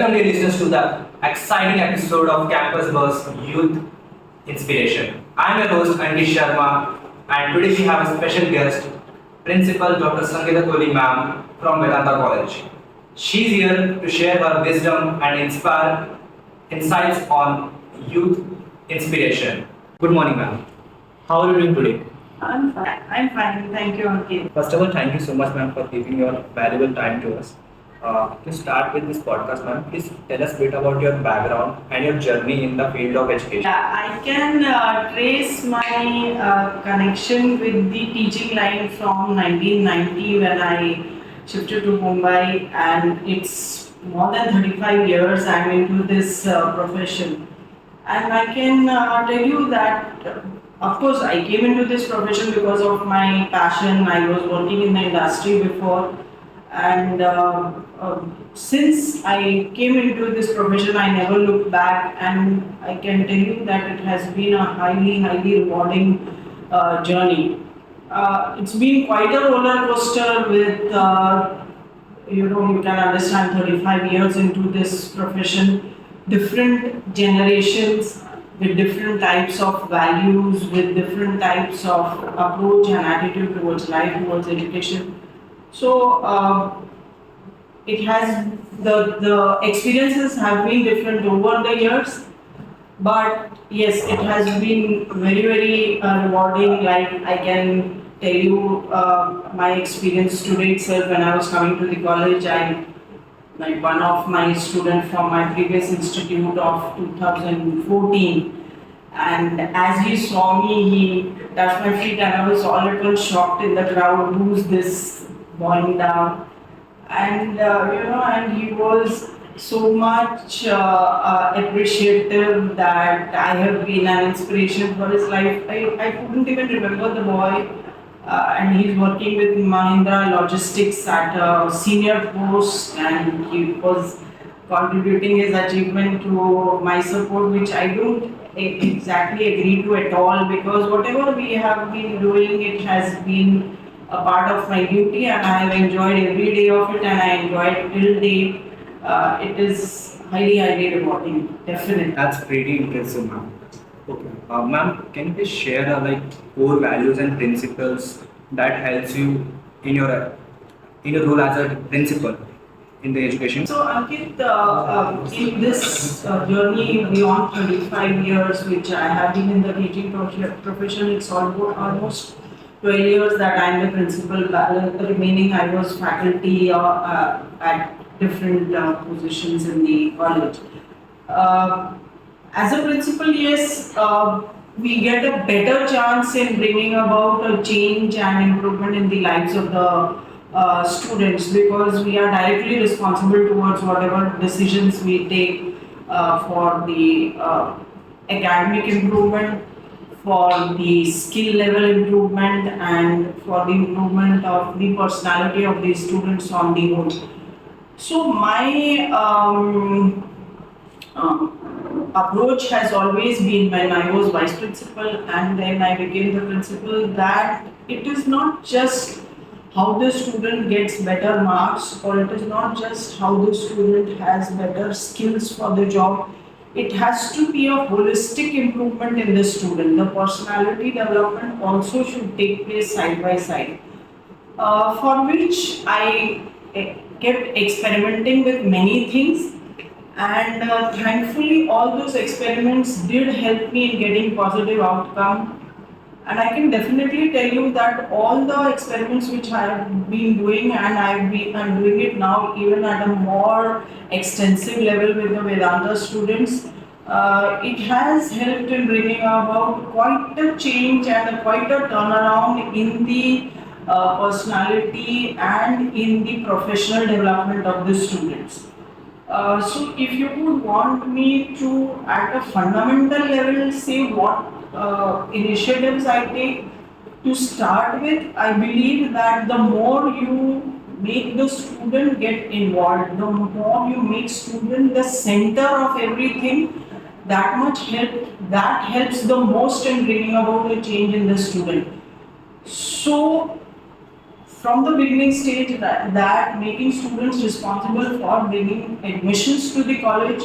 welcome dear listeners to the exciting episode of Campus Buzz Youth Inspiration. I am your host Anish Sharma, and today we have a special guest, Principal Dr. Sangeeta Kohli ma'am from Vedanta College. She is here to share her wisdom and inspire insights on youth inspiration. Good morning, ma'am. How are you doing today? I'm fine. I'm fine. Thank you, Ankit. First of all, thank you so much, ma'am, for giving your valuable time to us. To start with this podcast, ma'am, please tell us a bit about your background and your journey in the field of education. Yeah, I can trace my connection with the teaching line from 1990 when I shifted to Mumbai, and it's more than 35 years I'm into this profession. And I can tell you that, of course, I came into this profession because of my passion. I was working in the industry before, and since I came into this profession, I never looked back, and I can tell you that it has been a highly rewarding journey. It's been quite a roller coaster with, you can understand 35 years into this profession, different generations with different types of values, with different types of approach and attitude towards life, towards education. So it has the experiences have been different over the years, but yes, it has been very rewarding. Like I can tell you my experience today itself when I was coming to the college. I like one of my student from my previous institute of 2014. And as he saw me, he touched my feet, and I was all at once shocked in the crowd. Who's this bowing down? And and he was so much appreciative that I have been an inspiration for his life. I couldn't even remember the boy, and he's working with Mahindra Logistics at a senior post, and he was contributing his achievement to my support, which I don't exactly agree to at all, because whatever we have been doing, it has been a part of my duty, and I have enjoyed every day of it, and I enjoy it till date. It is highly rewarding, definitely. That's pretty impressive, ma'am. Okay, ma'am, can you please share like core values and principles that helps you in your role as a principal in the education? So, Ankit, in this journey beyond 35 years, which I have been in the teaching profession, it's almost 12 years that I am the principal. The remaining I was faculty at different positions in the college. As a principal, yes, we get a better chance in bringing about a change and improvement in the lives of the students, because we are directly responsible towards whatever decisions we take for the academic improvement, for the skill level improvement, and for the improvement of the personality of the students on the whole. So my approach has always been, when I was vice principal and then I became the principal, that it is not just how the student gets better marks, or it is not just how the student has better skills for the job. It has to be a holistic improvement in the student. The personality development also should take place side by side, for which I kept experimenting with many things, and thankfully all those experiments did help me in getting positive outcome. And I can definitely tell you that all the experiments which I have been doing, and I'm doing it now even at a more extensive level with the Vedanta students, it has helped in bringing about quite a change and quite a turnaround in the personality and in the professional development of the students. So if you would want me to, at a fundamental level, say what initiatives I take to start with, I believe that the more you make the student get involved, the more you make student the center of everything, that helps the most in bringing about a change in the student. So from the beginning stage that making students responsible for bringing admissions to the college,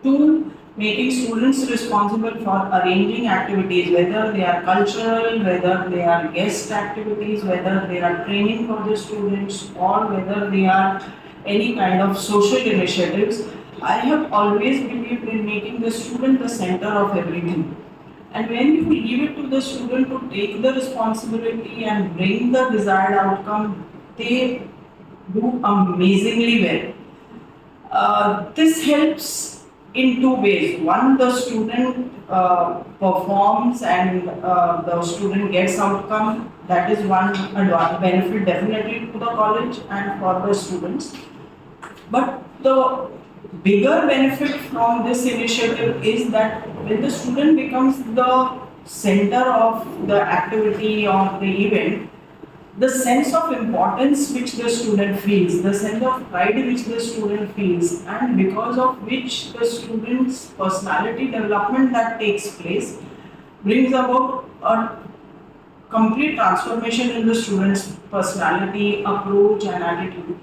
to making students responsible for arranging activities, whether they are cultural, whether they are guest activities, whether they are training for the students, or whether they are any kind of social initiatives. I have always believed in making the student the center of everything. And when you leave it to the student to take the responsibility and bring the desired outcome, they do amazingly well. This helps in two ways. One, the student performs and the student gets outcome. That is one benefit definitely to the college and for the students. But the bigger benefit from this initiative is that when the student becomes the center of the activity or the event, the sense of importance which the student feels, the sense of pride which the student feels, and because of which the student's personality development that takes place brings about a complete transformation in the student's personality, approach, and attitude.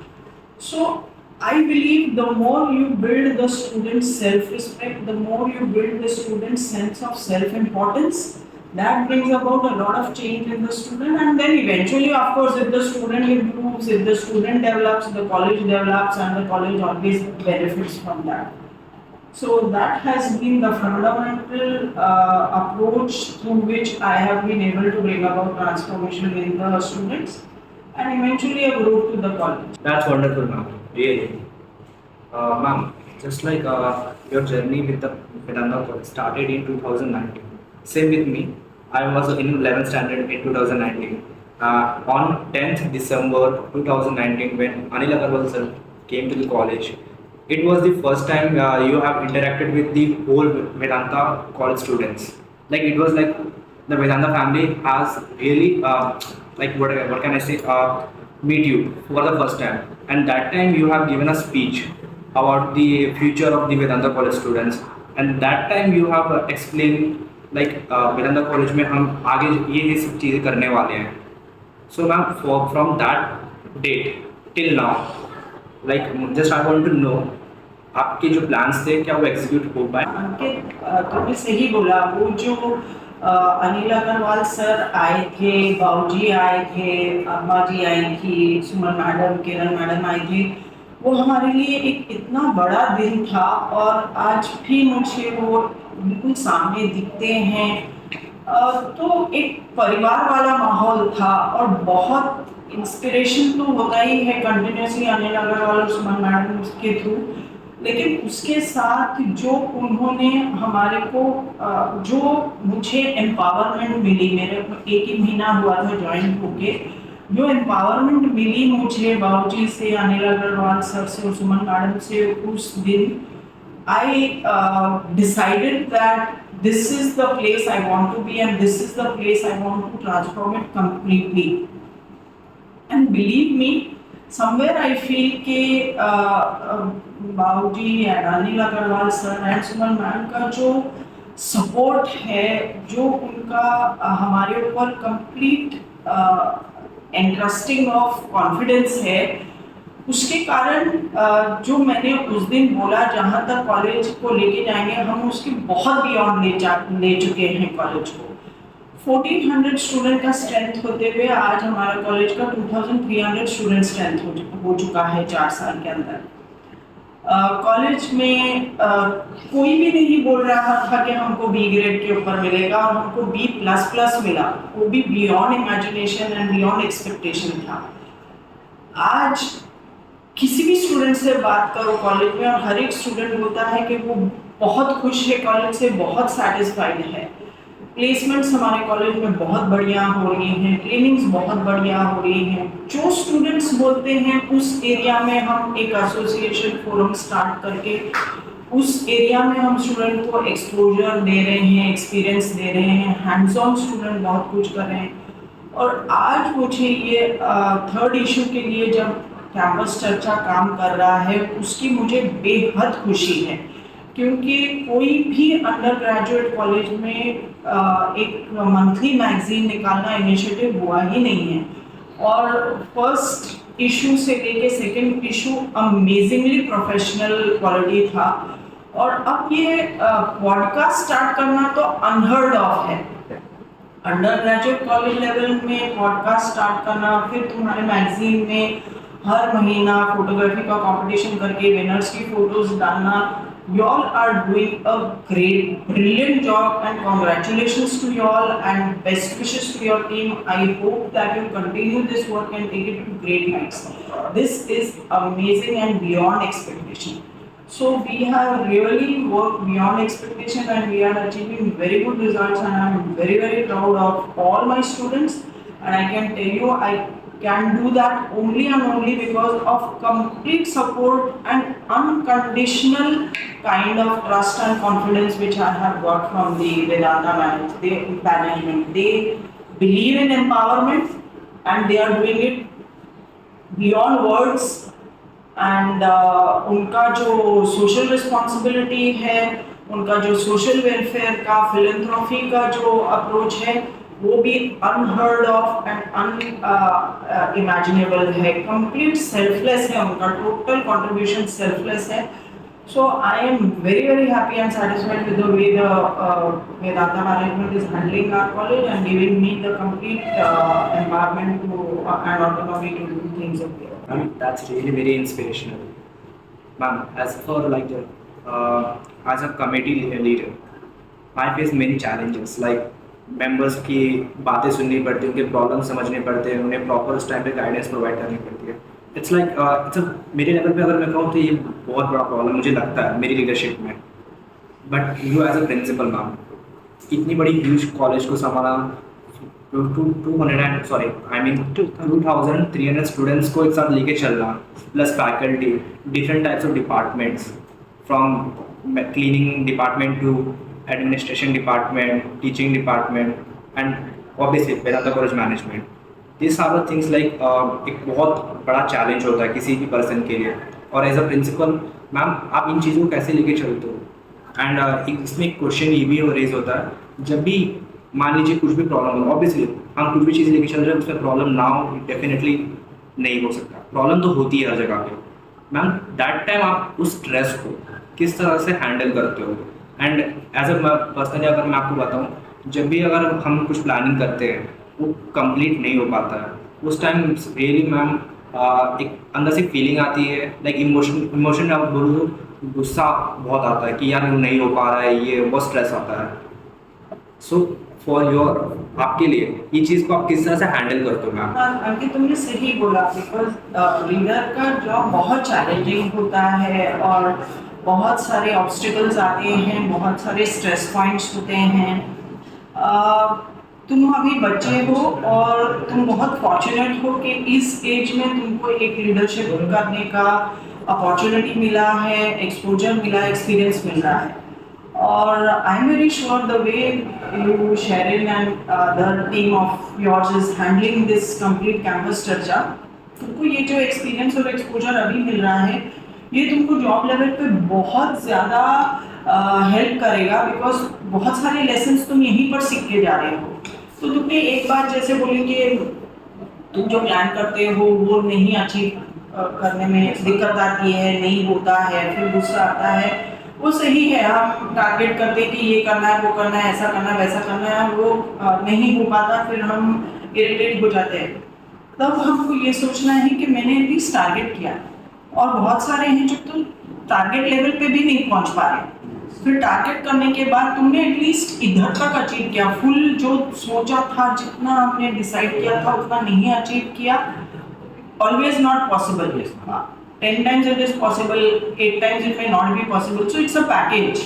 So, I believe the more you build the student's self-respect, the more you build the student's sense of self-importance, that brings about a lot of change in the student, and then eventually, of course, if the student improves, if the student develops, the college develops, and the college always benefits from that. So that has been the fundamental approach through which I have been able to bring about transformation in the students and eventually a growth to the college. That's wonderful, ma'am. Really. Ma'am, just like your journey with the Vedanta College started in 2019. Same with me. I was in 11th standard in 2019. On 10th December 2019, when Anil Agarwal sir came to the college, it was the first time you have interacted with the whole Vedanta college students. Like it was like the Vedanta family has really like what can I say meet you for the first time, and that time you have given a speech about the future of the Vedanta college students, and that time you have explained like Vedanta college में हम आगे ये सब चीज़ें करने वाले हैं. So ma'am, from that date till now, like just I want to know आपके जो प्लान्स थे क्या वो एग्जीक्यूट हो पाए? अंकित, तुमने सही बोला. वो जो अनिल अग्रवाल सर आए थे, बाबूजी आए थे, अम्मा जी आई थी, सुमन मैडम, किरण मैडम आई थी, वो हमारे लिए एक इतना बड़ा दिन था और आज भी मुझे वो बिल्कुल सामने दिखते हैं. तो एक परिवार वाला माहौल था और बहुत इंस्पिरेशन तो होता ही है कंटिन्यूसली अनिल अग्रवाल और सुमन मैडम के थ्रू, लेकिन उसके साथ जो उन्होंने हमारे को जो मुझे एम्पावरमेंट मिली, मेरे एक ही महीना हुआ था ज्वाइन होके, जो एम्पावरमेंट मिली मुझे बाबूजी से, अनिल अग्रवाल सर से और सुमन मैडम से उस दिन, I decided that this is the place I want to be and this is the place I want to transform it completely. And believe me, somewhere I feel कि बाबूजी and Anil Agarwal sir and Suman ma'am का जो support है, जो उनका हमारे ऊपर complete एंट्रस्टिंग of confidence है, उसके कारण जो मैंने उस दिन बोला जहाँ तक कॉलेज को लेके जाएंगे हम, उसके बहुत बियॉन्ड ले चुके हैं कॉलेज को. 1400 स्टूडेंट का स्ट्रेंथ होते हुए आज हमारा कॉलेज का 2300 स्टूडेंट स्ट्रेंथ हो चुका है 4 साल के अंदर. कॉलेज में कोई भी नहीं बोल रहा था कि हमको बी ग्रेड के ऊपर मिलेगा, और हमको B++ मिला, वो भी beyond imagination and beyond expectation था. आज किसी भी स्टूडेंट से बात करो कॉलेज में और हर एक स्टूडेंट बोलता है कि वो बहुत खुश है कॉलेज से, बहुत सेटिस्फाइड है. प्लेसमेंट्स हमारे कॉलेज में बहुत बढ़िया हो रही हैं, ट्रेनिंग्स बहुत बढ़िया हो रही हैं. जो स्टूडेंट्स बोलते हैं उस एरिया में हम एक एसोसिएशन फोरम स्टार्ट करके उस एरिया में हम स्टूडेंट को एक्सपोजर दे रहे हैं, एक्सपीरियंस दे रहे हैं, हैंड्स ऑन स्टूडेंट बहुत कुछ कर रहे हैं. और आज मुझे ये थर्ड इशू के लिए जब कैंपस चर्चा काम कर रहा है, उसकी मुझे बेहद खुशी है, क्योंकि कोई भी अंडर ग्रेजुएट कॉलेज में एक मंथली मैगजीन निकालना इनिशिएटिव हुआ ही नहीं है. और फर्स्ट इशू से लेके second issue amazingly professional quality था। और अब ये पॉडकास्ट स्टार्ट करना तो अनहर्ड ऑफ है। अंडर ग्रेजुएट कॉलेज लेवल में पॉडकास्ट स्टार्ट करना, फिर तुम्हारे मैगजीन में हर महीना फोटोग्राफी का कंपटीशन करके विनर्स की फोटोज डालना। You all are doing a great, brilliant job, and congratulations to you all and best wishes to your team. I hope that you continue this work and take it to great heights. This is amazing and beyond expectation. So we have really worked beyond expectation and we are achieving very good results, and I am very proud of all my students. And I can tell you, I can do that only and only because of complete support and unconditional kind of trust and confidence which I have got from the Vedanta management. They believe in empowerment and they are doing it beyond words. And उनका जो social responsibility है, उनका जो social welfare का philanthropy का जो approach है, वो भी अनहर्ड ऑफ एंड अनइमेजिनेबल है। कंप्लीट सेल्फलेस है, उनका टोटल कंट्रीब्यूशन सेल्फलेस है। So I am very happy and satisfied with the way the Vedanta management is handling our college and giving me the complete empowerment to and autonomy to do things up there. Ma'am, that's really very inspirational. Ma'am, as for like the as a committee leader, I face many challenges like members की बातें सुननी पड़ती है, उनके problem समझने पड़ते हैं, उन्हें प्रॉपर उस टाइम पे गाइडेंस प्रोवाइड करनी पड़ती है। इट्स लाइक मेरे लेवल पे अगर मैं कहूँ तो ये बहुत बड़ा प्रॉब्लम मुझे लगता है मेरी लीडरशिप में। But you as a principal ma'am, इतनी बड़ी ह्यूज कॉलेज को संभालना, 2300 स्टूडेंट्स को एक साथ लेके चलना, plus faculty, different types of departments, from cleaning department to administration department, teaching department and obviously Vedanta college management. This are the things like एक बहुत बड़ा चैलेंज होता है किसी भी पर्सन के लिए। और एज अ प्रिंसिपल मैम, आप इन चीज़ों को कैसे लेके चलते हो? एंड इसमें एक क्वेश्चन ये भी रेज होता है, जब भी मान लीजिए कुछ भी प्रॉब्लम हो, ऑब्वियसली हम कुछ भी चीज़ लेके चल रहे हैं, उसमें प्रॉब्लम ना हो डेफिनेटली नहीं हो सकता, प्रॉब्लम तो होती है हर जगह पे। मैम, दैट टाइम आप उस स्ट्रेस को किस तरह से हैंडल करते हो? एंड एज अ पर्सनली अगर मैं आपको बताऊँ, जब भी अगर हम कुछ प्लानिंग करते हैं वो कंप्लीट नहीं हो पाता है, उस टाइम रियली मैम एक अंदर से फीलिंग आती है, लाइक इमोशन आप बोलो तो गुस्सा बहुत आता है कि यार नहीं हो पा रहा है, ये बहुत स्ट्रेस आता है। सो फॉर योर, आपके लिए ये चीज़ को आप किस तरह से हैंडल करते हो मैम? अंकित, तुमने सही बोला, बिकॉज लीडर का जॉब बहुत चैलेंजिंग होता है और बहुत सारे ऑब्स्टिकल्स आते हैं, बहुत सारे स्ट्रेस पॉइंट्स होते हैं। तुम अभी बच्चे हो और तुम बहुत फॉर्चुनेट हो कि इस एज में तुमको एक लीडरशिप करने का अपॉर्चुनिटी मिला है, एक्सपोजर मिला है, एक्सपीरियंस मिल रहा है। और I am very sure the way you Sherin and the team of yours is handling this complete campus चर्चा, तुमको ये जो एक्सपीरियंस और एक्सपोजर अभी मिल रहा है, ये तुमको जॉब लेवल पे बहुत ज़्यादा हेल्प करेगा, बिकॉज बहुत सारे लेसन्स तुम यहीं पर सीख के जा रहे हो। तो तुमने एक बार जैसे बोली कि तुम जो प्लान करते हो वो नहीं अचीव करने में दिक्कत आती है, नहीं होता है, फिर गुस्सा आता है, वो सही है। हम टारगेट करते हैं कि ये करना है, वो करना है, ऐसा करना है, वैसा करना है, वो नहीं हो पाता, फिर हम इरिटेट हो जाते हैं। तब हमको ये सोचना है कि मैंने एटलीस्ट टारगेट किया, और बहुत सारे हैं जो तुम टारगेट लेवल पे भी नहीं पहुंच पा रहे, फिर टारगेट करने के बाद तुमने एटलीस्ट इधर तक अचीव किया, फुल जो सोचा था, जितना हमने डिसाइड किया था उतना नहीं अचीव किया। Always not possible, 10 times it is possible, 8 times it may not be possible, so it's a package।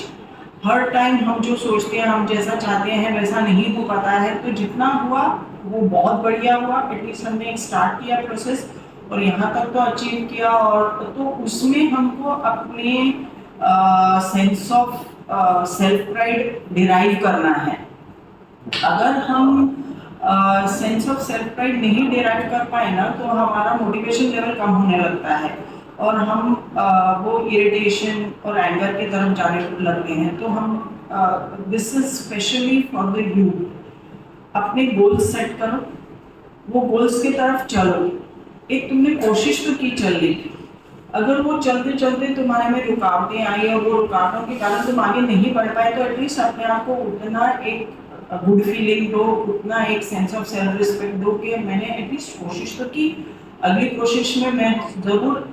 Her time हम जो सोचते हैं, हम जैसा चाहते हैं वैसा नहीं हो पाता है, तो जितना हुआ वो बहुत बढ़िया हुआ। एटलीस्ट हमने एक स्टार्ट किया प्रोसेस और यहाँ तक तो अचीव किया, और तो उसमें हमको अपने sense of self pride derive करना है। अगर हम सेंस ऑफ सेल्फ प्राइड नहीं डिराइव कर पाए ना, तो हमारा मोटिवेशन लेवल कम होने लगता है और हम वो इरिटेशन और एंगर की तरफ जाने लगते हैं। तो हम this is specially for the youth, अपने गोल सेट करो, वो गोल्स की तरफ चलो। एक तुमने कोशिश तो की चलने की, अगर वो चलते चलते तुम्हारे में रुकावटें आई और वो रुकावटों के कारण तुम आगे नहीं बढ़ पाए, तो एटलीस्ट अपने आप को उतना एक गुड फीलिंग दो, उतना एक सेंस ऑफ सेल्फ रिस्पेक्ट दो कि मैंने एटलीस्ट कोशिश तो की। अगली कोशिश में मैं जरूर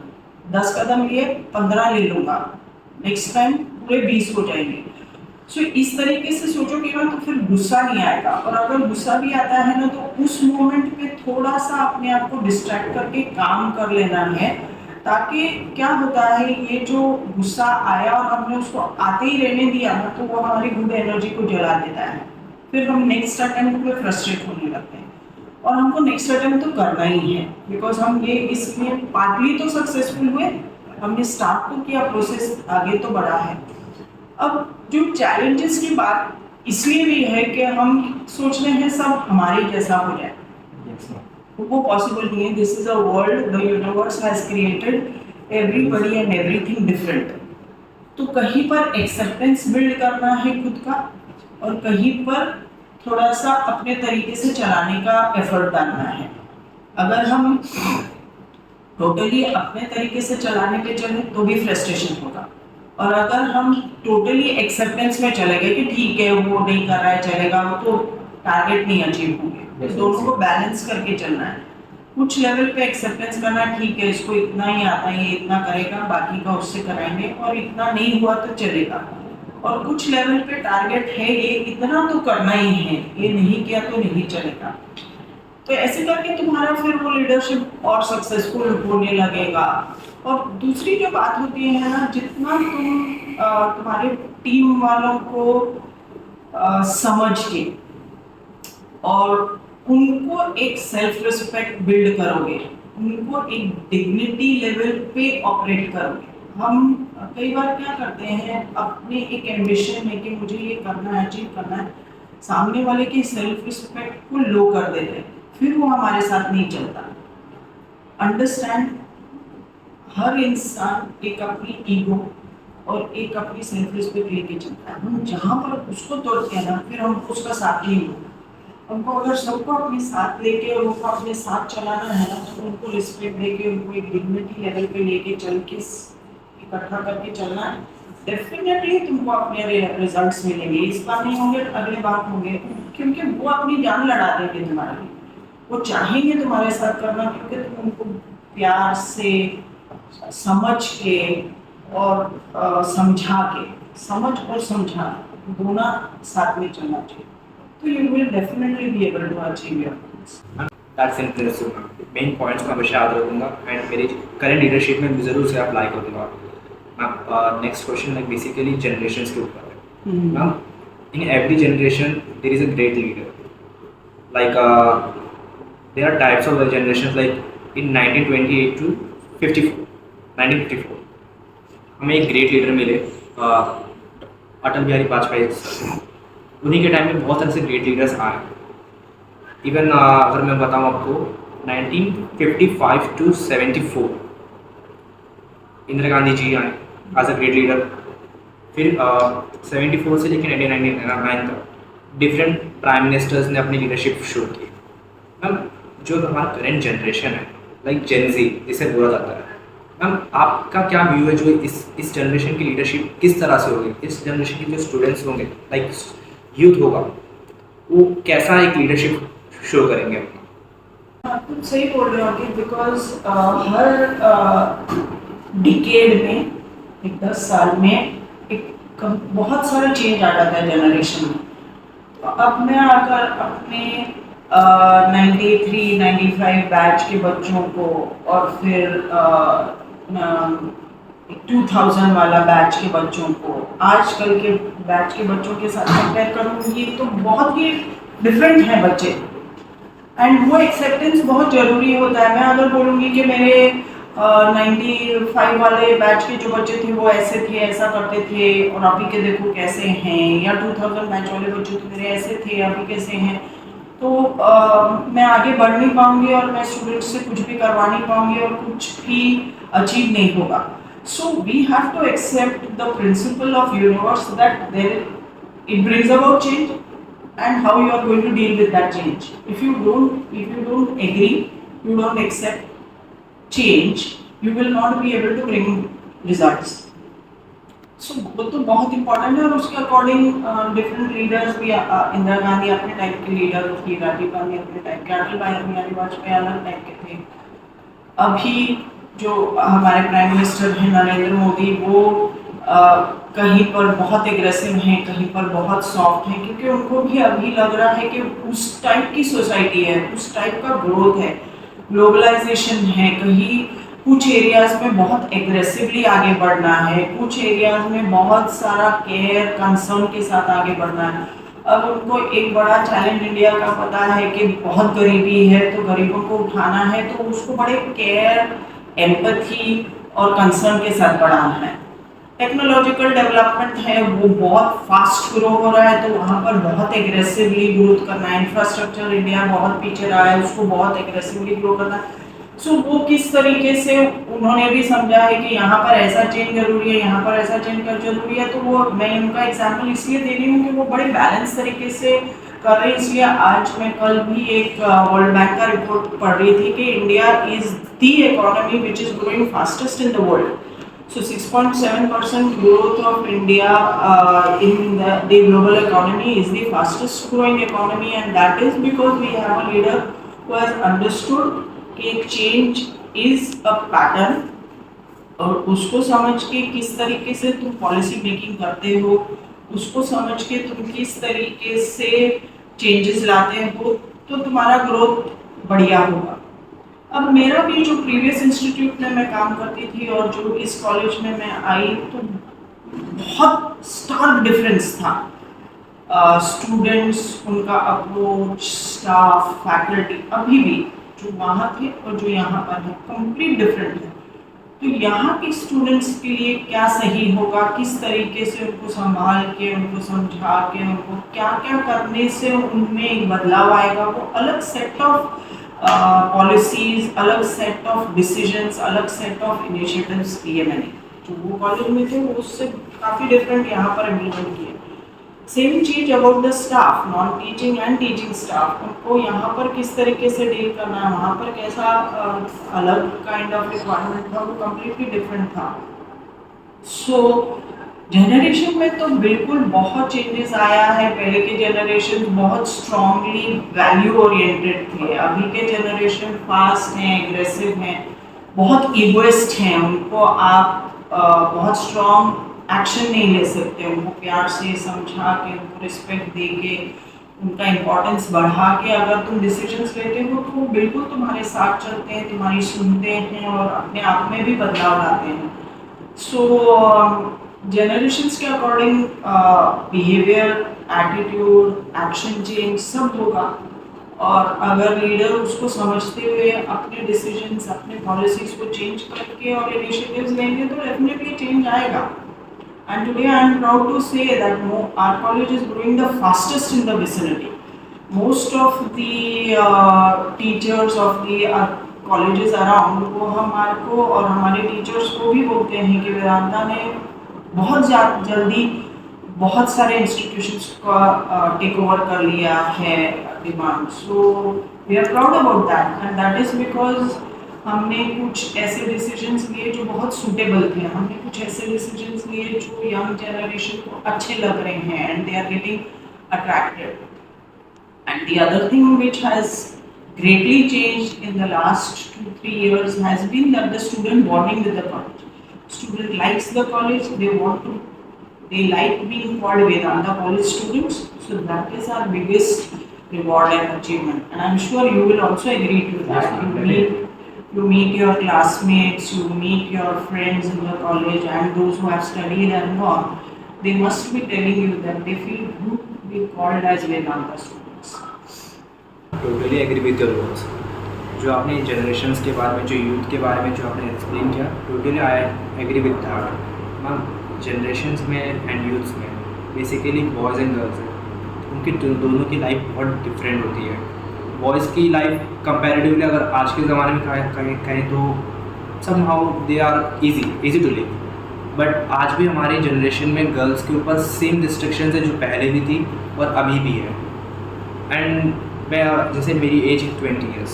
10 कदम लिए 15 ले लूंगा, नेक्स्ट टाइम पूरे 20 हो जाएंगे। सो इस तरीके से सोचोगे ना तो फिर गुस्सा नहीं आएगा, और अगर गुस्सा भी आता है ना तो उस मोमेंट पे थोड़ा सा अपने आप को डिस्ट्रैक्ट करके काम कर लेना है, ताकि क्या होता है ये जो गुस्सा आया और हमने उसको आते ही रहने दिया ना तो वो हमारी गुड एनर्जी को जला देता है। फिर हम नेक्स्ट अटेम्प्ट में फ्रस्ट्रेट होने लगते हैं, और हमको नेक्स्ट अटेम्प्ट तो करना ही है, बिकॉज हम ये इसमें पार्टली तो सक्सेसफुल हुए, हमने स्टार्ट तो किया, प्रोसेस आगे तो बढ़ा है। अब जो चैलेंजेस की बात इसलिए भी है कि हम सोच रहे हैं सब हमारे जैसा हो जाए, वो पॉसिबल नहीं है। This is a world, the universe has created everybody and everything different. तो कहीं पर एक्सेप्टेंस बिल्ड करना है खुद का, और कहीं पर थोड़ा सा अपने तरीके से चलाने का एफर्ट डालना है। अगर हम टोटली अपने तरीके से चलाने पे चले तो भी फ्रस्ट्रेशन होगा, और अगर हम टोटली एक्सेप्टेंस में चले गए कि ठीक है वो नहीं कर रहा है चलेगा, वो तो टारगेट नहीं अचीव होंगे। तो दोनों को बैलेंस करके चलना है। कुछ लेवल पे एक्सेप्टेंस करना, ठीक है इसको इतना ही आता है, ये इतना करेगा, बाकी का उससे कराएंगे, और इतना नहीं हुआ तो चलेगा। और कुछ लेवल पे टारगेट है ये इतना तो करना ही है, ये नहीं किया तो नहीं चलेगा। तो ऐसे करके तुम्हारा फिर वो लीडरशिप और सक्सेसफुल होने लगेगा। और दूसरी जो बात होती है ना, जितना तुम तुम्हारे टीम वालों को समझ के और उनको एक सेल्फ रिस्पेक्ट बिल्ड करोगे, उनको एक डिग्निटी लेवल पे ऑपरेट करोगे। हम कई बार क्या करते हैं, अपने एक एम्बिशन है कि मुझे ये करना है, अचीव करना है, सामने वाले की सेल्फ रिस्पेक्ट को लो कर देते हैं, फिर वो हमारे साथ नहीं चलता। अंडरस्टैंड, हर इंसान एक अपनी ईगो और एक अपनी सेल्फ रिस्पेक्ट लेके चलता है। हम जहाँ पर उसको तोड़ते हैं ना, फिर हम उसका साथ नहीं लो। हमको अगर सबको अपने साथ लेके और उनको अपने साथ चलाना है ना, तो उनको रिस्पेक्ट देके, उनको एक डिग्निटी लेवल पे लेके चल के इकट्ठा करके चलना है। डेफिनेटली तुमको अपने रिजल्ट्स मिलेंगे। इस बार नहीं होंगे तो अगले बार होंगे, क्योंकि वो अपनी जान लड़ा देंगे तुम्हारे लिए। वो चाहेंगे तुम्हारे साथ करना, क्योंकि तुम उनको प्यार से समझ के और समझा के, समझ और समझा दोनों साथ में चलना चाहिए, तो you will definitely be able to achieve your goals. That's interesting. Main points का हमेशा याद रखूंगा एंड मेरी करेंट लीडरशिप में भी ज़रूर से अप्लाई करूँगा। Ma'am next question like basically generations के ऊपर है। Ma'am in every generation there is a great leader, like there are types of generations, like in 1928 to 1954 हमें एक ग्रेट लीडर मिले, अटल बिहारी वाजपेयी सर। उन्हीं के टाइम में बहुत तरह से ग्रेट लीडर्स आए। इवन अगर मैं बताऊं आपको 1955 टू 74 इंदिरा गांधी जी आए एज अ ग्रेट लीडर। फिर 74 से लेकर 1999 तक डिफरेंट प्राइम मिनिस्टर्स ने अपनी लीडरशिप शुरू की। मैम जो हमारा करेंट जनरेशन है, लाइक जेन ज़ी जिसे बोला जाता है, मैम आपका क्या व्यू है जो इस जनरेशन की लीडरशिप किस तरह से होगी? इस जनरेशन के जो स्टूडेंट्स होंगे, लाइक यूथ होगा, वो कैसा एक लीडरशिप शो करेंगे अपना? आप कुछ सही बोल रहे हो, बिकॉज हर डिकेड में, एक 10 साल में एक बहुत सारा चेंज आ जाता है जनरेशन में। तो अब मैं अगर अपने 93, 95 बैच के बच्चों को और फिर 2000 वाला बैच के बच्चों को आजकल के बैच के बच्चों के साथ कंपेयर करूँगी तो बहुत ही डिफरेंट हैं बच्चे, एंड वो एक्सेप्टेंस बहुत ज़रूरी होता है। मैं अगर बोलूँगी कि मेरे 95 वाले बैच के जो बच्चे थे वो ऐसे थे, ऐसा करते थे, और अभी के देखो कैसे हैं, या 2000 बैच वाले बच्चे तो मेरे ऐसे थे, अभी कैसे हैं, तो मैं आगे बढ़ नहीं पाऊँगी और मैं स्टूडेंट्स से कुछ भी करवा नहीं पाऊँगी और कुछ भी अचीव नहीं होगा। So we have to accept the principle of universe that it brings about change, and how you are going to deal with that change. If you don't agree, you don't accept change, you will not be able to bring results. सो वो तो बहुत important है, और उसके according different leaders भी इंदिरा गांधी अपने type के leader थी, राजीव गांधी अपने टाइप के, अटल बिहारी वाजपेयी अलग टाइप के थे। अभी जो हमारे प्राइम मिनिस्टर हैं नरेंद्र मोदी, वो कहीं पर बहुत एग्रेसिव हैं, कहीं पर बहुत सॉफ्ट हैं, क्योंकि उनको भी अभी लग रहा है कि उस टाइप की सोसाइटी है, उस टाइप का ग्रोथ है, ग्लोबलाइजेशन है, कहीं कुछ एरियाज में बहुत एग्रेसिवली आगे बढ़ना है, कुछ एरियाज में बहुत सारा केयर कंसर्न के साथ आगे बढ़ना है। अब उनको एक बड़ा चैलेंज इंडिया का पता है कि बहुत गरीबी है, तो गरीबों को उठाना है, तो उसको बड़े केयर, एम्पैथी और कंसर्न के साथ बढ़ाना है। टेक्नोलॉजिकल डेवलपमेंट है, वो बहुत फास्ट ग्रो हो रहा है, तो वहाँ पर बहुत एग्रेसिवली ग्रोथ करना है। इंफ्रास्ट्रक्चर इंडिया बहुत पीछे रहा है, उसको बहुत एग्रेसिवली ग्रो करना है। सो वो किस तरीके से उन्होंने भी समझा है कि यहाँ पर ऐसा चेंज जरूरी है, यहाँ पर ऐसा चेंज कर जरूरी है, तो वो मैं उनका एग्जाम्पल इसलिए दे रही हूँ कि वो बड़े बैलेंस तरीके से कर रहे हैं। इसलिए आज मैं कल भी एक वर्ल्ड बैंक का रिपोर्ट पढ़ रही थी कि India is the economy which is growing fastest in the world. So 6.7% growth of India in the global economy is the fastest growing economy, and that is because we have a leader who has understood कि change is a pattern, और उसको समझ के किस तरीके से तुम policy making करते हो, उसको समझ के तुम किस तरीके से चेंजेस लाते हो, तो तुम्हारा ग्रोथ बढ़िया होगा। अब मेरा भी जो प्रीवियस इंस्टीट्यूट में मैं काम करती थी और जो इस कॉलेज में मैं आई, तो बहुत स्टार्क डिफरेंस था। स्टूडेंट्स, उनका अप्रोच, स्टाफ, फैकल्टी, अभी भी जो वहाँ थे और जो यहाँ पर है कंप्लीट डिफरेंट है। तो यहाँ के स्टूडेंट्स के लिए क्या सही होगा, किस तरीके से उनको संभाल के, उनको समझा के, उनको क्या क्या करने से उनमें एक बदलाव आएगा, वो अलग सेट ऑफ पॉलिसीज, अलग सेट ऑफ डिसीजंस, अलग सेट ऑफ इनिशिएटिव्स किए मैंने। जो वो कॉलेज में थे वो उससे काफ़ी डिफरेंट यहाँ पर इम्प्लीमेंट किए। सेम चीज about the staff, non teaching and teaching staff, उनको यहाँ पर किस तरीके से डील करना है, वहाँ पर कैसा अलग काइंड ऑफ रिक्वायरमेंट था, वो कम्प्लीटली डिफरेंट था। सो जनरेशन में तो बिल्कुल बहुत चेंजेस आया है। पहले के जनरेशन बहुत स्ट्रांगली वैल्यू ओरिएंटेड थे, अभी के जनरेशन फास्ट हैं, एग्रेसिव हैं, बहुत ईगोइस्ट हैं। उनको आप बहुत स्ट्रांग एक्शन नहीं ले सकते, उनको प्यार से समझा के, उनको रिस्पेक्ट दे के, उनका इम्पोर्टेंस बढ़ा के अगर तुम डिसीजंस लेते हो तो वो बिल्कुल तुम्हारे साथ चलते हैं, तुम्हारी सुनते हैं और अपने आप में भी बदलाव लाते हैं। सो जनरेशन्स के according behaviour, attitude, action change सब होगा, और अगर लीडर उसको समझते हुए अपने डिसीजंस, अपने पॉलिसीज को चेंज करके और इनिशिएटिव्स लेंगे तो डेफिनेटली चेंज आएगा। And today I am proud to say that our college is growing the fastest in the vicinity. Most of the teachers of the colleges around वो हमारे को और हमारे टीचर्स को भी बोलते हैं कि वेदांता ने बहुत जल्दी बहुत सारे इंस्टीट्यूशंस का टेक ओवर कर लिया है demand. So we are proud about that, and that is because हमने कुछ ऐसे डिसीजंस लिए जो बहुत सूटेबल थे, हमने कुछ ऐसे डिसीजंस लिए जो यंग जनरेशन को अच्छे लग रहे हैं, and they are getting attracted. And the other thing which has greatly changed in the last 2-3 years has been that the student bonding with the college. Student likes the college, they like being called Vedanta college students, so that is our biggest reward and achievement, and I'm sure you will also agree to that. You meet your classmates, you meet your friends in the college, and those who have studied and gone, they must be telling you that they feel good to be called as Vedanta students. Totally agree with your words. जो आपने generations के बारे में, जो youth के बारे में जो आपने एक्सप्लेन किया, totally I agree with that. Ma'am, generations में एंड यूथ्स में बेसिकली बॉयज़ एंड गर्ल्स हैं, उनकी दोनों की लाइफ बहुत डिफरेंट होती है। बॉयज़ की लाइफ कंपैरेटिवली अगर आज के ज़माने में कहें तो somehow they are easy to live, but आज भी हमारी जनरेशन में गर्ल्स के ऊपर सेम रिस्ट्रिक्शंस है जो पहले भी थी और अभी भी है। एंड मैं जैसे मेरी एज है 20 ईयर्स,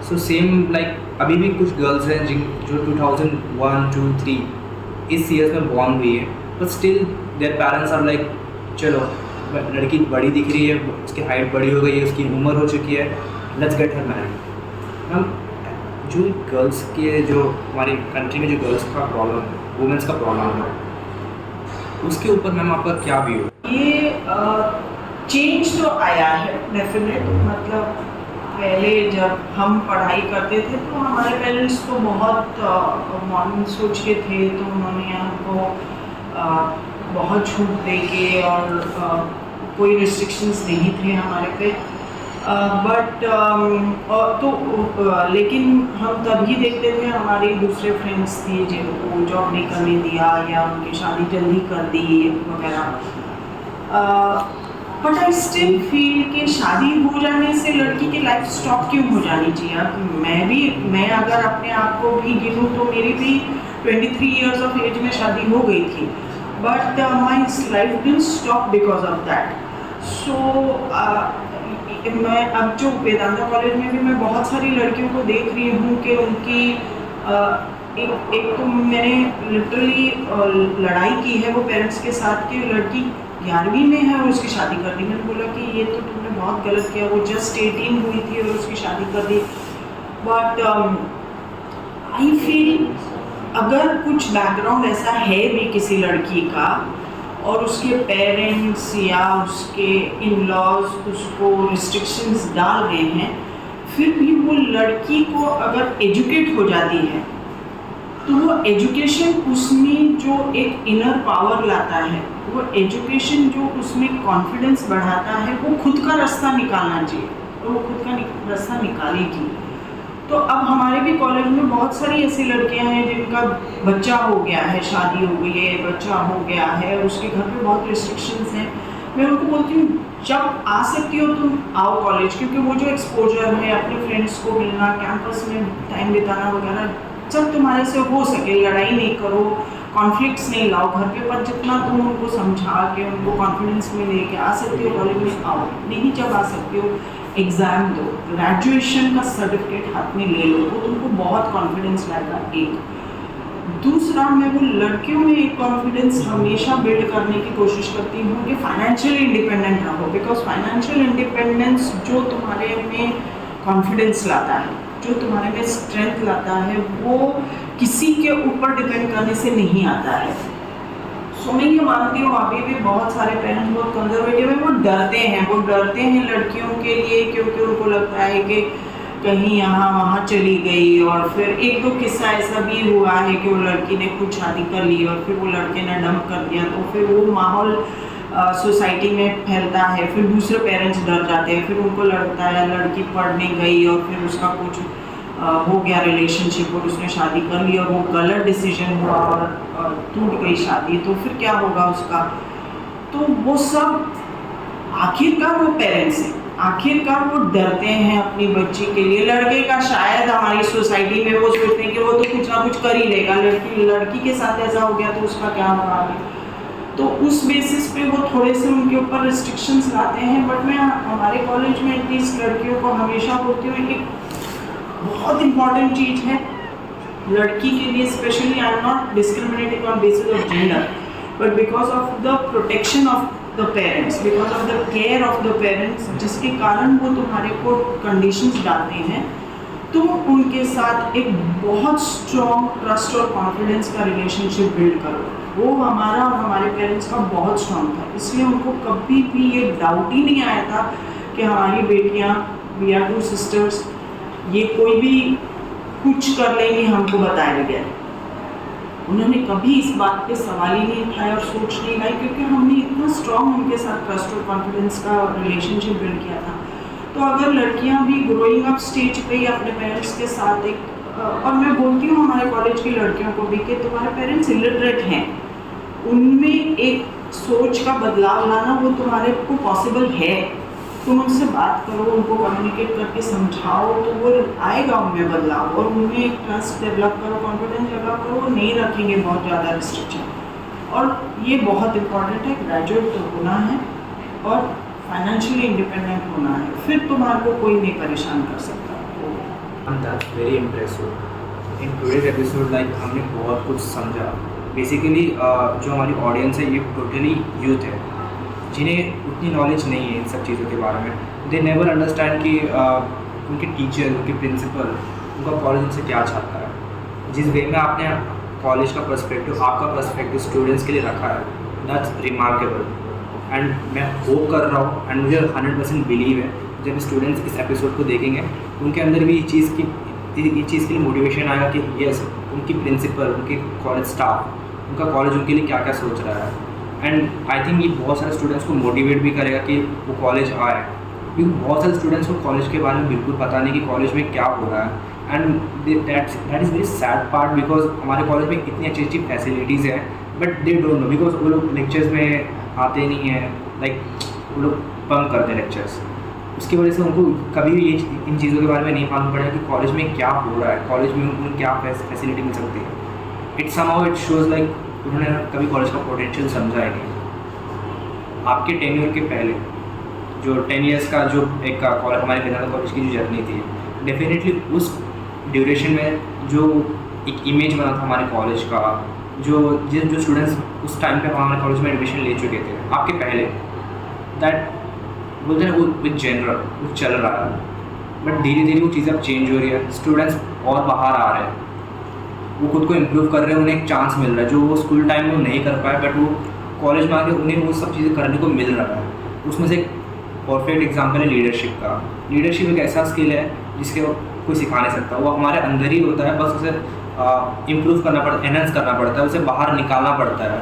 सो सेम लाइक अभी भी कुछ गर्ल्स हैं जो 2001, 2, 3 इस ईयर्स में बॉर्न हुई है, but still their parents are like चलो लड़की बड़ी दिख रही है, उसकी हाइट बड़ी हो गई है, उसकी उम्र हो चुकी है, let's get her married. Ma'am जो गर्ल्स के जो हमारी कंट्री में जो गर्ल्स का प्रॉब्लम है, वुमेंस का प्रॉब्लम है, उसके ऊपर मैम आपका क्या व्यू है? ये चेंज तो आया है डेफिनेट। मतलब पहले जब हम पढ़ाई करते थे तो हमारे पेरेंट्स तो बहुत मॉडर्न सोच के थे, तो उन्होंने हमको बहुत छूट दे के और कोई रिस्ट्रिक्शंस नहीं थे हमारे पे। बट लेकिन हम तभी देखते थे हमारी दूसरे फ्रेंड्स थी जिनको जॉब नहीं करने दिया या उनकी शादी जल्दी कर दी वगैरह। बट आई स्टिल फील कि शादी हो जाने से लड़की की लाइफ स्टॉप क्यों हो जानी चाहिए। अब मैं अगर अपने आप को भी गिनूँ तो मेरी भी 23 इयर्स ऑफ एज में शादी हो गई थी, but my life didn't stop because of that. So मैं अब जो वेदांता कॉलेज में भी मैं बहुत सारी लड़कियों को देख रही हूँ कि उनकी एक तो मैंने लिटरली लड़ाई की है वो पेरेंट्स के साथ कि लड़की 11वीं में है और उसकी शादी कर दी। मैंने बोला कि ये तो तुमने बहुत गलत किया, वो जस्ट 18 हुई थी और उसकी शादी कर दी। बट आई फील अगर कुछ बैकग्राउंड ऐसा है भी किसी लड़की का और उसके पेरेंट्स या उसके इन लॉज उसको रिस्ट्रिक्शंस डाल रहे हैं, फिर भी वो लड़की को अगर एजुकेट हो जाती है तो वो एजुकेशन उसमें जो एक इनर पावर लाता है, वो एजुकेशन जो उसमें कॉन्फिडेंस बढ़ाता है, वो खुद का रास्ता निकालना चाहिए और वो खुद का रास्ता निकालेगी। तो अब हमारे भी कॉलेज में बहुत सारी ऐसी लड़कियां हैं जिनका बच्चा हो गया है, शादी हो गई है, बच्चा हो गया है और उसके घर पे बहुत रिस्ट्रिक्शंस हैं। मैं उनको बोलती हूँ जब आ सकती हो तुम आओ कॉलेज, क्योंकि वो जो एक्सपोजर है, अपने फ्रेंड्स को मिलना, कैंपस में टाइम बिताना वगैरह, जब तुम्हारे से हो सके लड़ाई नहीं करो, कॉन्फ्लिक्ट्स नहीं लाओ घर पे, पर जितना तुम उनको समझा के उनको कॉन्फिडेंस में लेके आ सकती हो कॉलेज में आओ। नहीं जब आ सकती हो एग्ज़ाम दो, ग्रेजुएशन का सर्टिफिकेट हाथ में ले लो, वो तुमको बहुत कॉन्फिडेंस लाएगा। एक दूसरा, मैं वो लड़कियों में एक कॉन्फिडेंस हमेशा बिल्ड करने की कोशिश करती हूँ कि फाइनेंशियली इंडिपेंडेंट रहो, बिकॉज फाइनेंशियल इंडिपेंडेंस जो तुम्हारे में कॉन्फिडेंस लाता है, जो तुम्हारे में स्ट्रेंथ लाता है, वो किसी के ऊपर डिपेंड करने से नहीं आता है। सो मैं ये मानती हूँ अभी भी बहुत सारे पेरेंट्स बहुत कंजर्वेटिव हैं, वो डरते हैं लड़कियों के लिए, क्योंकि उनको लगता है कि कहीं यहाँ वहाँ चली गई। और फिर एक दो किस्सा ऐसा भी हुआ है कि वो लड़की ने खुद शादी कर ली और फिर वो लड़के ने डंप कर दिया, तो फिर वो माहौल सोसाइटी में फैलता है, फिर दूसरे पेरेंट्स डर जाते हैं, फिर उनको लगता है लड़की पढ़ने गई और फिर उसका कुछ हो गया रिलेशनशिप और उसने शादी कर ली और वो गलत डिसीजन हुआ और टूट गई शादी, तो फिर क्या होगा उसका। तो वो सब आखिरकार वो पेरेंट्स हैं, आखिरकार वो डरते हैं अपनी बच्ची के लिए। लड़के का शायद हमारी सोसाइटी में वो सोचते हैं कि वो तो कुछ ना कुछ कर ही लेगा, लड़की के साथ ऐसा हो गया तो उसका क्या होगा। तो उस बेसिस पे वो थोड़े से उनके ऊपर रिस्ट्रिक्शंस लाते हैं। बट मैं हमारे कॉलेज में एटलीस्ट लड़कियों को हमेशा बोलती हूँ कि बहुत इम्पॉर्टेंट चीज़ है लड़की के लिए, specially I am not discriminating on basis of gender, but because of the protection of the parents, because of the care of the parents, जिसके कारण वो तुम्हारे को कंडीशंस डालते हैं, तुम उनके साथ एक बहुत स्ट्रॉन्ग ट्रस्ट और कॉन्फिडेंस का रिलेशनशिप बिल्ड करो। वो हमारा और हमारे पेरेंट्स का बहुत स्ट्रॉन्ग था, इसलिए उनको कभी भी ये डाउट ही नहीं आया था कि हमारी बेटियाँ, वी आर 2 सिस्टर्स, ये कोई भी कुछ कर लेंगे हमको बताए बगैर। उन्होंने कभी इस बात पे सवाल ही नहीं उठाया और सोच नहीं लाई, क्योंकि हमने इतना स्ट्रॉन्ग उनके साथ ट्रस्ट और कॉन्फिडेंस का रिलेशनशिप बिल्ड किया था। तो अगर लड़कियां भी ग्रोइंग अप स्टेज पे ही अपने पेरेंट्स के साथ और मैं बोलती हूँ हमारे कॉलेज की लड़कियों को भी कि तुम्हारे पेरेंट्स इलिटरेट हैं, उनमें एक सोच का बदलाव लाना वो तुम्हारे को पॉसिबल है। तुम उनसे बात करो, उनको कम्युनिकेट करके समझाओ, तो वो आएगा उनमें बदलाव, और उनमें एक ट्रस्ट डेवलप करो, कॉन्फिडेंस डेवलप करो, वो नहीं रखेंगे बहुत ज़्यादा रिस्ट्रिक्शन। और ये बहुत इम्पॉर्टेंट है, ग्रेजुएट तो होना है और फाइनेंशियली इंडिपेंडेंट होना है, फिर तुम्हारे को कोई नहीं परेशान कर सकता। तो And that's very impressive. In today's episode, like हमने बहुत कुछ समझा. Basically, जो हमारी ऑडियंस है ये टोटली यूथ है, जिन्हें उतनी नॉलेज नहीं है इन सब चीज़ों के बारे में. दे नेवर अंडरस्टैंड कि उनके टीचर, उनके प्रिंसिपल, उनका कॉलेज उनसे क्या चाहता है. जिस वे में आपने कॉलेज का पर्सपेक्टिव, आपका पर्सपेक्टिव स्टूडेंट्स के लिए रखा है, दैट्स रिमार्केबल. एंड मैं होप कर रहा हूँ एंड मुझे 100% बिलीव है जब स्टूडेंट्स इस एपिसोड को देखेंगे उनके अंदर भी ये चीज़ के लिए मोटिवेशन आएगा कि यस, उनकी प्रिंसिपल, उनके कॉलेज स्टाफ, उनका कॉलेज उनके लिए क्या क्या सोच रहा है. एंड आई थिंक ये बहुत सारे स्टूडेंट्स को मोटिवेट भी करेगा कि वो कॉलेज आए, क्योंकि बहुत सारे स्टूडेंट्स को कॉलेज के बारे में बिल्कुल पता नहीं कि कॉलेज में क्या हो रहा है. And that is very sad part, because हमारे कॉलेज में इतनी अच्छी अच्छी फैसिलिटीज़ हैं but they don't know, because वो लोग लेक्चर्स में आते नहीं हैं. लाइक वो लोग बंक करते हैं लेक्चर्स. उसकी वजह से उनको कभी भी ये इन चीज़ों के बारे में नहीं मालूम पड़ेगा कि कॉलेज में क्या हो रहा है, कॉलेज में उनको क्या फैसिलिटी मिल सकती है. It somehow it shows like उन्होंने कभी कॉलेज का पोटेंशियल समझा है नहीं. आपके टेन्योर के पहले जो 10 ईयर्स का जो एक हमारे वेदांता कॉलेज की जो जर्नी थी, डेफिनेटली उस ड्यूरेशन में जो एक इमेज बना था हमारे कॉलेज का, जो स्टूडेंट्स उस टाइम पे हमारे कॉलेज में एडमिशन ले चुके थे आपके पहले, दैट बोलते हैं वो विद जनरल वो चल रहा है. बट धीरे धीरे वो चीज़ें अब चेंज हो रही है. स्टूडेंट्स और बाहर आ रहे हैं, वो खुद को इम्प्रूव कर रहे हैं, उन्हें एक चांस मिल रहा है जो वो स्कूल टाइम में नहीं कर पाए, बट वो कॉलेज में आके उन्हें वो सब चीज़ें करने को मिल रहा है. उसमें से एक परफेक्ट एग्जाम्पल है लीडरशिप का. लीडरशिप एक ऐसा स्किल है जिसके कोई सिखा नहीं सकता, वो हमारे अंदर ही होता है, बस उसे इम्प्रूव करना पड़ता है, एनहांस करना पड़ता है, उसे बाहर निकालना पड़ता है.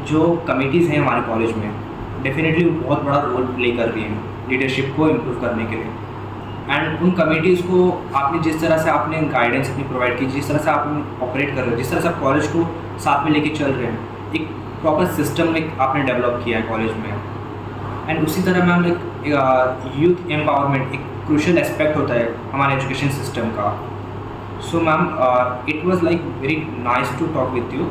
जो कमिटीज़ हैं हमारे कॉलेज में डेफिनेटली बहुत बड़ा रोल प्ले कर रही हैं लीडरशिप को इम्प्रूव करने के लिए. एंड उन कमिटीज़ को आपने जिस तरह से आपने गाइडेंस अपनी प्रोवाइड की, जिस तरह से आप ऑपरेट कर रहे हो, जिस तरह से आप कॉलेज को साथ में लेके चल रहे हैं, एक प्रॉपर सिस्टम एक आपने डेवलप किया है कॉलेज में. एंड उसी तरह मैम एक यूथ एम्पावरमेंट एक क्रूशियल एस्पेक्ट होता है हमारे एजुकेशन सिस्टम का. So ma'am it was like very nice to talk with you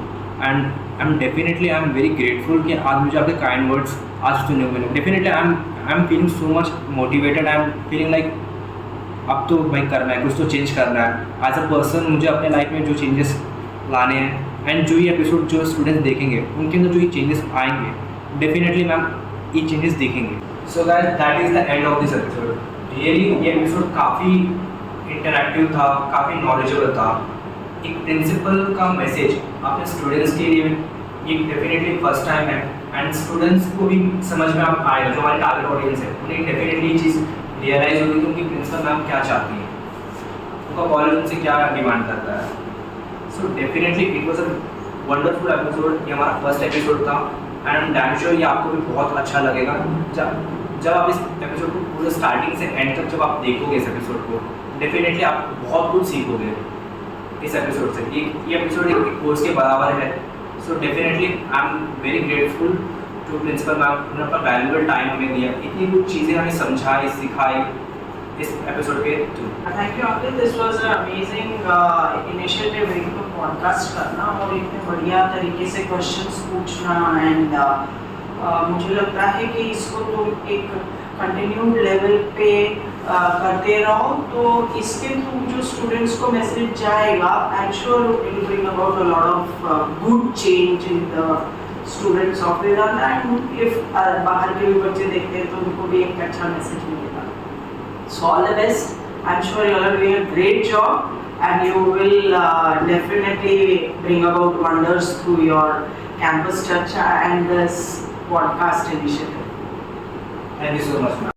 and I am very grateful कि आज मुझे आपके काइंड वर्ड्स आज सुनने को मिले. Definitely I am feeling so much motivated. I am feeling like अब तो भाई करना है, कुछ तो चेंज करना है. एज अ पर्सन मुझे अपने लाइफ में जो चेंजेस लाने हैं एंड जो ये एपिसोड जो स्टूडेंट्स देखेंगे उनके अंदर जो ये चेंजेस आएंगे, डेफिनेटली मैम ये चेंजेस दिखेंगे. So guys, that is the end of this episode. Really ये एपिसोड काफ़ी इंटरैक्टिव था, काफ़ी नॉलेजेबल था. एक प्रिंसिपल का मैसेज अपने स्टूडेंट्स के लिए ये डेफिनेटली फर्स्ट टाइम है एंड स्टूडेंट्स को भी समझ में आप आएगा, जो हमारे टारगेट ऑडियंस है उन्हें डेफिनेटली ये चीज़ रियलाइज़ होगी कि उनकी प्रिंसिपल मैम क्या चाहती है, उनका कॉलेज उनसे क्या डिमांड करता है. So definitely it was a wonderful episode. ये हमारा फर्स्ट एपिसोड था and I am damn sure ये आपको भी बहुत अच्छा लगेगा. जब आप इस एपिसोड को पूरे स्टार्टिंग से एंड तक जब आप देखोगे इस एपिसोड को, डेफिनेटली आप बहुत कुछ सीखोगे इस एपिसोड से. ये एपिसोड एक कोर्स के बराबर है. So definitely I am very grateful to principal ma'am, उन्होंने अपना वैल्यूबल टाइम हमें दिया, इतनी कुछ चीज़ें हमें समझाई, सिखाई इस एपिसोड के through. Thank you Ankit, this was a amazing initiative एक तो पॉडकास्ट करना और इतने बढ़िया तरीके से क्वेश्चंस पूछना. एंड मुझे लगता है कि इसको तुम एक कंटिन्यूड लेवल पे करते रहो तो इसके थ्रू जो स्टूडेंट्स को मैसेज जाएगा, I am sure it will bring about a lot of good change in the students of Vedanta. And if बाहर के भी बच्चे देखते हैं तो उनको भी एक अच्छा मैसेज मिलेगा. So all the best. I'm sure you all are doing a great job and you will definitely bring about wonders through your campus church and this podcast initiative. Thank you so much, ma'am.